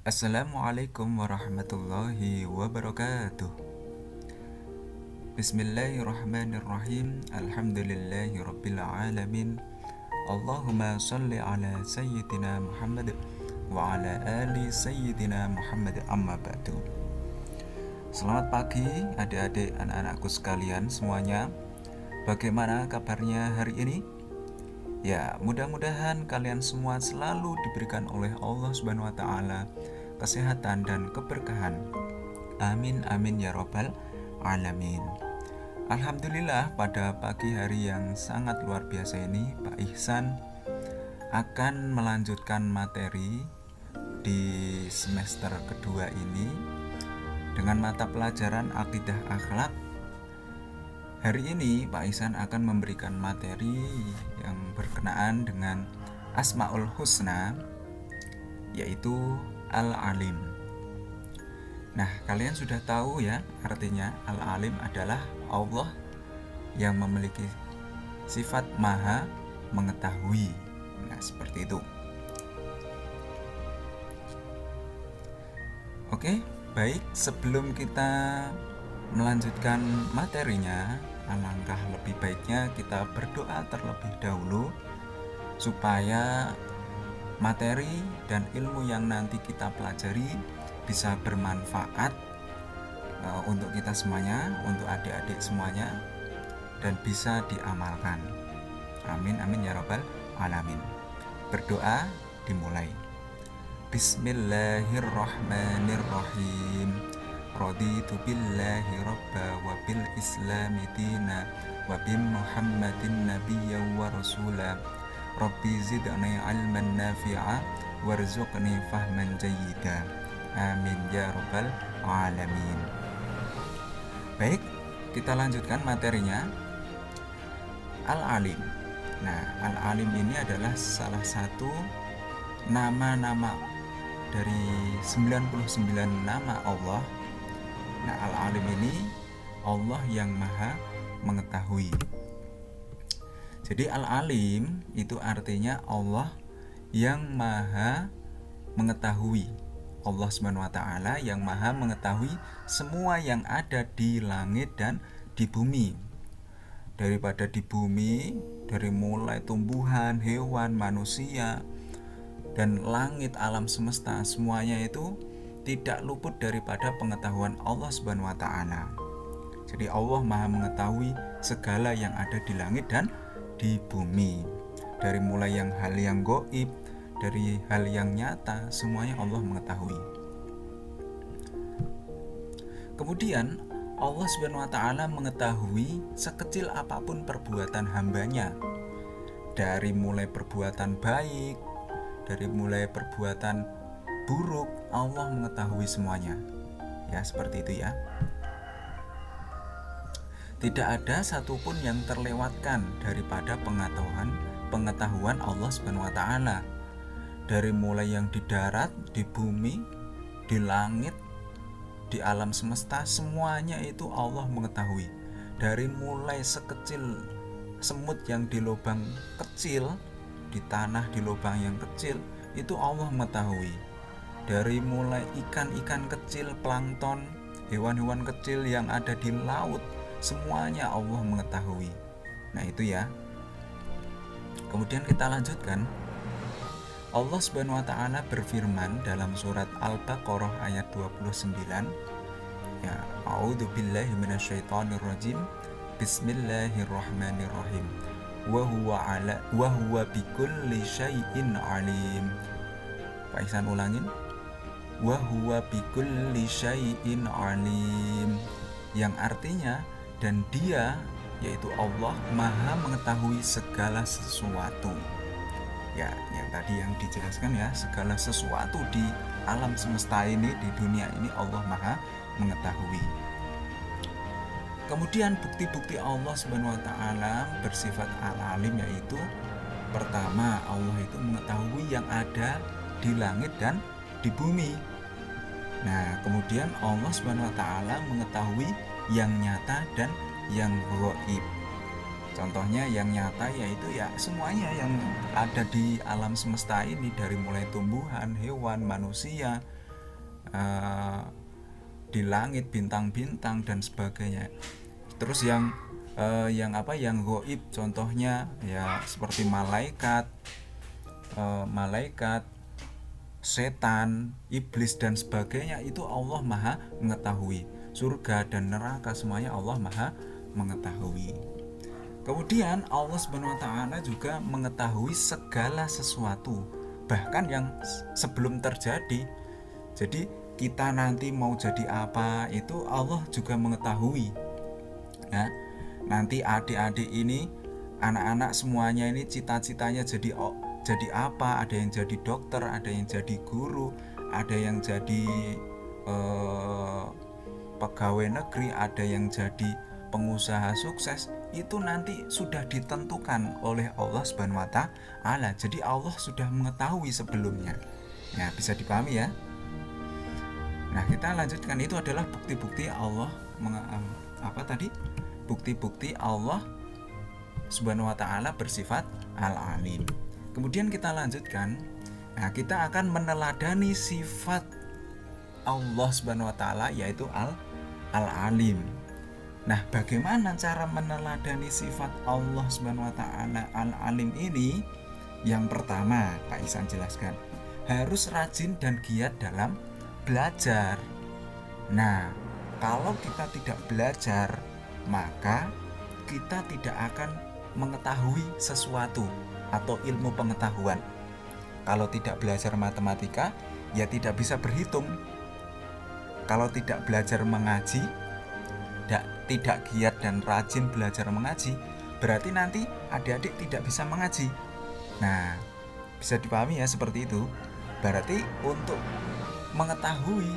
Assalamualaikum warahmatullahi wabarakatuh. Bismillahirrahmanirrahim. Alhamdulillahi rabbil alamin. Allahumma salli ala sayyidina Muhammad wa ala ali sayyidina Muhammad, amma ba'du. Selamat pagi adik-adik, anak-anakku sekalian semuanya. Bagaimana kabarnya hari ini? Ya, mudah-mudahan kalian semua selalu diberikan oleh Allah Subhanahu wa taala kesehatan dan keberkahan. Amin amin ya robbal alamin. Alhamdulillah, pada pagi hari yang sangat luar biasa ini Pak Ihsan akan melanjutkan materi di semester kedua ini dengan mata pelajaran akidah akhlak. Hari ini Pak Ihsan akan memberikan materi yang berkenaan dengan Asmaul Husna, yaitu Al-Alim. Nah, kalian sudah tahu ya artinya Al-Alim adalah Allah yang memiliki sifat maha mengetahui. Nah, seperti itu. Oke, baik, sebelum kita melanjutkan materinya, alangkah lebih baiknya kita berdoa terlebih dahulu supaya materi dan ilmu yang nanti kita pelajari bisa bermanfaat untuk kita semuanya, untuk adik-adik semuanya, dan bisa diamalkan. Amin amin ya robbal alamin. Berdoa dimulai. Bismillahirrahmanirrahim. Raditu billahi rabba wa bil islami dina wa bi muhammadin nabiyya wa rasula. Rabbi zidni ilman nafi'a warzuqni fahman jayyida. Amin ya rabbal alamin. Baik, kita lanjutkan materinya. Al-Alim. Nah, Al-Alim ini adalah salah satu nama-nama dari 99 nama Allah. Nah, Al-Alim ini Allah yang maha mengetahui. Jadi Al-Alim itu artinya Allah yang maha mengetahui. Allah Subhanahu wa taala yang maha mengetahui semua yang ada di langit dan di bumi. Daripada di bumi, dari mulai tumbuhan, hewan, manusia, dan langit alam semesta, semuanya itu tidak luput daripada pengetahuan Allah Subhanahu wa taala. Jadi Allah maha mengetahui segala yang ada di langit dan di bumi. Dari mulai hal yang gaib, dari hal yang nyata, semuanya Allah mengetahui. Kemudian Allah Subhanahu wa taala mengetahui sekecil apapun perbuatan hambanya. Dari mulai perbuatan baik, dari mulai perbuatan buruk, Allah mengetahui semuanya. Ya, seperti itu ya. Tidak ada satupun yang terlewatkan daripada pengetahuan Allah Subhanahu wa taala. Dari mulai yang di darat, di bumi, di langit, di alam semesta, semuanya itu Allah mengetahui. Dari mulai sekecil semut yang di lubang kecil, di tanah di lubang yang kecil, itu Allah mengetahui. Dari mulai ikan-ikan kecil, plankton, hewan-hewan kecil yang ada di laut, semuanya Allah mengetahui. Nah, itu ya. Kemudian kita lanjutkan. Allah Subhanahu wa taala berfirman dalam surat Al-Baqarah ayat 29. Ya, a'udzubillahi minasyaitonirrajim. Bismillahirrahmanirrahim. Wa huwa bikulli syai'in alim. Pak Ihsan ulangin. Wa huwa bikulli syai'in alim. Yang artinya, dan Dia, yaitu Allah, maha mengetahui segala sesuatu. Ya, yang tadi yang dijelaskan ya, segala sesuatu di alam semesta ini, di dunia ini, Allah maha mengetahui. Kemudian bukti-bukti Allah Subhanahu wa taala bersifat Al-Alim, yaitu pertama, Allah itu mengetahui yang ada di langit dan di bumi. Nah, kemudian Allah Subhanahu wa taala mengetahui yang nyata dan yang gaib. Contohnya yang nyata yaitu ya semuanya yang ada di alam semesta ini, dari mulai tumbuhan, hewan, manusia, uh, di langit, bintang-bintang dan sebagainya. Terus yang gaib, contohnya ya seperti malaikat, setan, iblis dan sebagainya, itu Allah Maha mengetahui. Surga dan neraka semuanya Allah Maha mengetahui. Kemudian Allah Subhanahu wa taala juga mengetahui segala sesuatu, bahkan yang sebelum terjadi. Jadi kita nanti mau jadi apa itu Allah juga mengetahui. Nah, nanti adik-adik ini, anak-anak semuanya ini cita-citanya jadi apa? Ada yang jadi dokter, ada yang jadi guru, ada yang jadi pegawai negeri, ada yang jadi pengusaha sukses. Itu nanti sudah ditentukan oleh Allah Subhanahu wa taala. Jadi Allah sudah mengetahui sebelumnya. Nah, bisa dipahami ya. Nah, kita lanjutkan, itu adalah bukti-bukti Allah bukti-bukti Allah Subhanahu wa taala bersifat Al-Alim. Kemudian kita lanjutkan. Nah, kita akan meneladani sifat Allah Subhanahu wa taala, yaitu Al-Alim. Nah, bagaimana cara meneladani sifat Allah Subhanahu wa taala Al-Alim ini? Yang pertama, Pak Ihsan jelaskan, harus rajin dan giat dalam belajar. Nah, kalau kita tidak belajar, maka kita tidak akan mengetahui sesuatu atau ilmu pengetahuan. Kalau tidak belajar matematika, ya tidak bisa berhitung. Kalau tidak belajar mengaji, tidak giat dan rajin belajar mengaji, berarti nanti adik-adik tidak bisa mengaji. Nah, bisa dipahami ya seperti itu. Berarti untuk mengetahui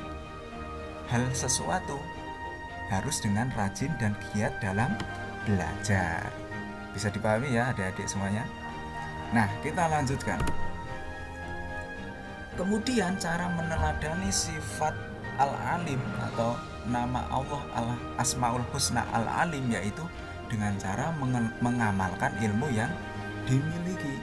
hal sesuatu harus dengan rajin dan giat dalam belajar. Bisa dipahami ya adik-adik semuanya. Nah, kita lanjutkan. Kemudian cara meneladani sifat Al-Alim atau nama Allah Asmaul Husna Al-Alim, yaitu dengan cara mengamalkan ilmu yang dimiliki.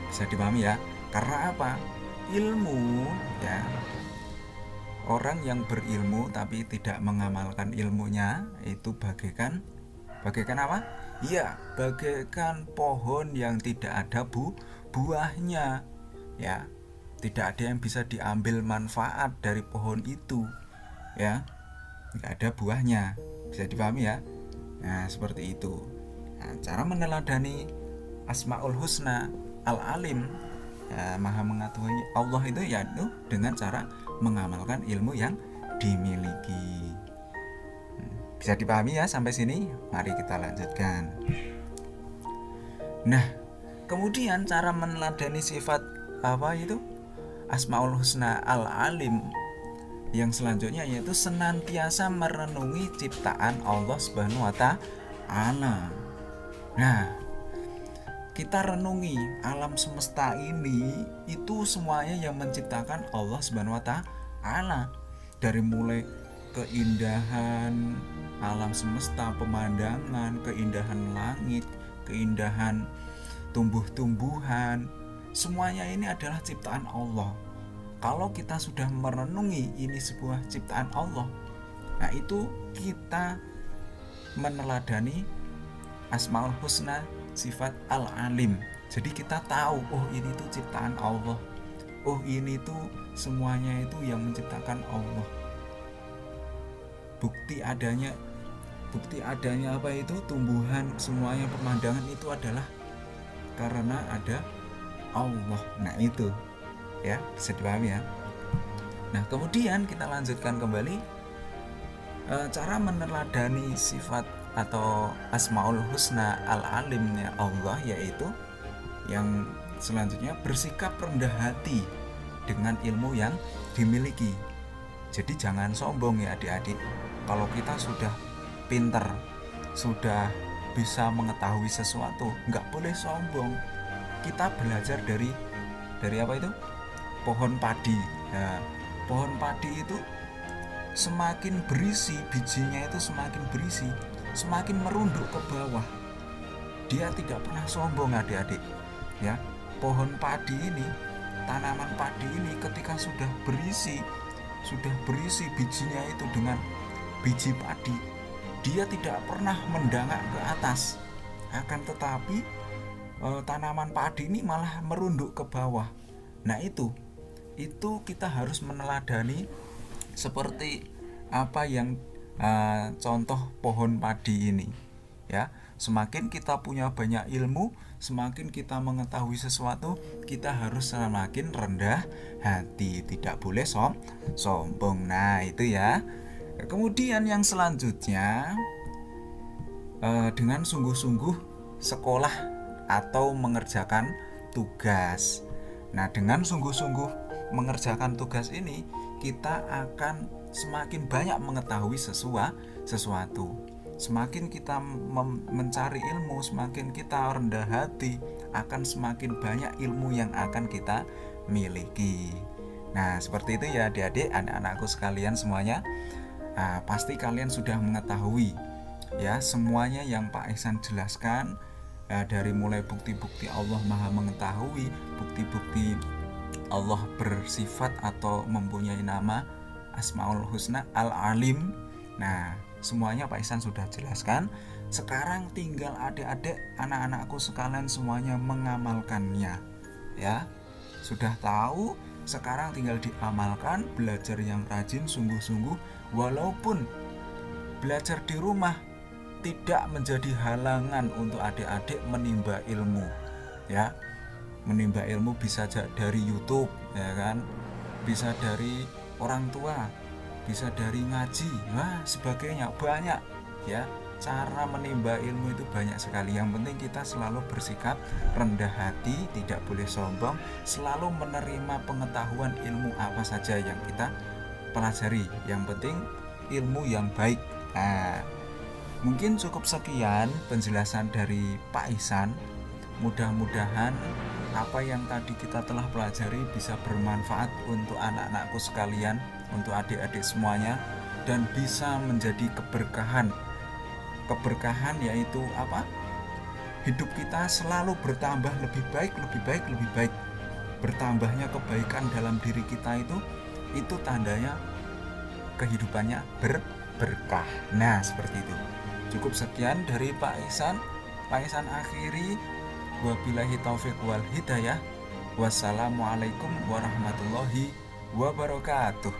Bisa dipahami ya. Karena apa? Ilmu ya, orang yang berilmu tapi tidak mengamalkan ilmunya itu bagaikan apa? Iya, bagaikan pohon yang tidak ada buahnya. Ya, tidak ada yang bisa diambil manfaat dari pohon itu. Ya, tidak ada buahnya. Bisa dipahami ya? Nah, seperti itu. Nah, cara meneladani Asmaul Husna Al-Alim, ya, Maha mengetahui Allah itu, yaitu dengan cara mengamalkan ilmu yang dimiliki. Bisa dipahami ya sampai sini? Mari kita lanjutkan. Nah, kemudian cara meneladani sifat Asmaul Husna Al-Alim yang selanjutnya, yaitu senantiasa merenungi ciptaan Allah Subhanahu wa taala. Nah, kita renungi alam semesta ini, itu semuanya yang menciptakan Allah Subhanahu wa taala. Dari mulai keindahan alam semesta, pemandangan, keindahan langit, keindahan tumbuh-tumbuhan, semuanya ini adalah ciptaan Allah. Kalau kita sudah merenungi ini sebuah ciptaan Allah, nah itu kita meneladani Asmaul Husna sifat Al-Alim. Jadi kita tahu, oh ini tuh ciptaan Allah, oh ini tuh semuanya itu yang menciptakan Allah. Bukti adanya apa itu tumbuhan, semuanya pemandangan itu adalah karena ada Allah. Nah itu ya, bisa dipahami ya. Nah, kemudian kita lanjutkan kembali cara meneladani sifat atau Asmaul Husna Al-Alimnya Allah, yaitu yang selanjutnya bersikap rendah hati dengan ilmu yang dimiliki. Jadi jangan sombong ya adik-adik. Kalau kita sudah pintar, sudah bisa mengetahui sesuatu, nggak boleh sombong. Kita belajar dari apa itu? Pohon padi. Nah, pohon padi itu semakin berisi, bijinya itu semakin berisi, semakin merunduk ke bawah. Dia tidak pernah sombong adik-adik. Ya, pohon padi ini tanaman padi ini ketika sudah berisi bijinya itu dengan biji padi, dia tidak pernah mendangak ke atas, akan tetapi tanaman padi ini malah merunduk ke bawah. Nah itu kita harus meneladani seperti apa yang contoh pohon padi ini ya. Semakin kita punya banyak ilmu, semakin kita mengetahui sesuatu, kita harus semakin rendah hati, tidak boleh sombong. Nah itu ya. Kemudian yang selanjutnya, dengan sungguh-sungguh sekolah atau mengerjakan tugas. Nah dengan sungguh-sungguh mengerjakan tugas ini, kita akan semakin banyak mengetahui sesuatu. Semakin kita mencari ilmu, semakin kita rendah hati, akan semakin banyak ilmu yang akan kita miliki. Nah seperti itu ya adik-adik, anak-anakku sekalian semuanya. Pasti kalian sudah mengetahui ya semuanya yang Pak Ihsan jelaskan, dari mulai bukti-bukti Allah Maha Mengetahui, bukti-bukti Allah bersifat atau mempunyai nama Asmaul Husna, Al-Alim. Nah semuanya Pak Ihsan sudah jelaskan. Sekarang tinggal adik-adik, anak-anakku sekalian semuanya mengamalkannya ya. Sudah tahu, sekarang tinggal diamalkan, belajar yang rajin, sungguh-sungguh. Walaupun belajar di rumah tidak menjadi halangan untuk adik-adik menimba ilmu ya. Menimba ilmu bisa dari YouTube ya kan, bisa dari orang tua, bisa dari ngaji, sebagainya, banyak ya. Cara menimba ilmu itu banyak sekali. Yang penting kita selalu bersikap rendah hati, tidak boleh sombong, selalu menerima pengetahuan ilmu apa saja yang kita pelajari. Yang penting ilmu yang baik. Mungkin cukup sekian penjelasan dari Pak Ihsan. Mudah-mudahan apa yang tadi kita telah pelajari bisa bermanfaat untuk anak-anakku sekalian, untuk adik-adik semuanya, dan bisa menjadi keberkahan. Keberkahan yaitu apa? Hidup kita selalu bertambah lebih baik. Bertambahnya kebaikan dalam diri kita itu tandanya kehidupannya berkah. Nah seperti itu. Cukup sekian dari Pak Ihsan. Pak Ihsan akhiri, wabillahi taufiq wal hidayah. Wassalamualaikum warahmatullahi wabarakatuh.